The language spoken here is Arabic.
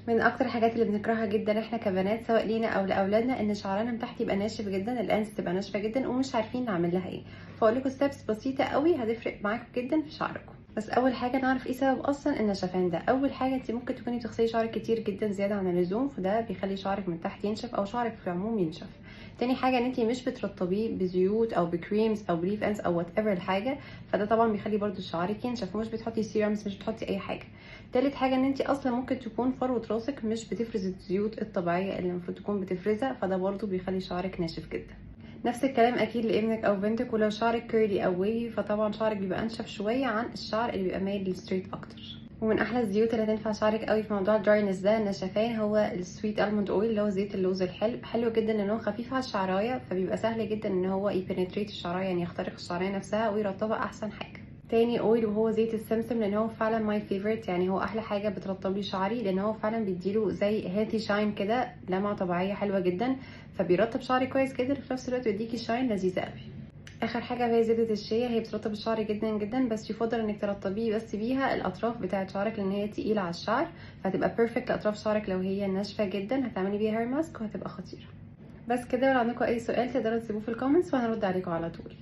من اكتر الحاجات اللي بنكرهها جدا احنا كبنات سواء لينا او لاولادنا ان شعرنا من تحت يبقى ناشف جدا، الانس تبقى ناشفه جدا ومش عارفين نعمل لها ايه. فاقول لكم ستيبس بسيطه قوي هتفرق معاكم جدا في شعركم. بس اول حاجه نعرف ايه سبب اصلا النشفان ده. اول حاجه انت ممكن تكوني بتغسلي شعرك كتير جدا زياده عن اللزوم، فده بيخلي شعرك من تحت ينشف او شعرك في العموم ينشف. تاني حاجه ان انت مش بترطبيه بزيوت او بكريمز او بريف انس او وات ايفر الحاجه، فده طبعا بيخلي برده شعرك ينشف، ومش بتحطي سيرمز، مش بتحطي اي حاجه. تالت حاجه ان انت اصلا ممكن تكون فروه راسك مش بتفرز الزيوت الطبيعيه اللي المفروض تكون بتفرزها، فده برضو بيخلي شعرك ناشف جدا. نفس الكلام اكيد لابنك او بنتك، ولو شعرك كيرلي او ويفي فطبعا شعرك بيبقى انشف شويه عن الشعر اللي بيبقى مايل للستريت اكتر. ومن احلى الزيوت اللي هتنفع شعرك قوي في موضوع الدراينس ده النشفان هو السويت الموند اويل، اللي هو زيت اللوز الحلو. حلو جدا لان هو خفيف على الشعرايه، فبيبقى سهل جدا ان هو يبنتريت الشعرايه، يعني يخترق الشعرايه نفسها ويرطبها احسن حاجه. تاني اويل وهو زيت السمسم، لان هو فعلا ماي فيفورت، يعني هو احلى حاجه بترطب لي شعري، لان هو فعلا بيديله زي هيلثي شاين كده، لمعه طبيعيه حلوه جدا، فبيرطب شعري كويس جدا وفي نفس الوقت بيديكي شاين لذيذه قوي. اخر حاجه وهي زبده الشيا، هي بترطب الشعر جدا جدا، بس يفضل انك ترطبيه بس بيها الاطراف بتاعه شعرك لان هي تقيله على الشعر، فهتبقى بيرفكت لاطراف شعرك. لو هي ناشفه جدا هتعملي بيها هير ماسك وهتبقى خطيره. بس كده، لو عندكم اي سؤال تقدروا تسيبوه في الكومنتس وانا هرد عليكم على طول.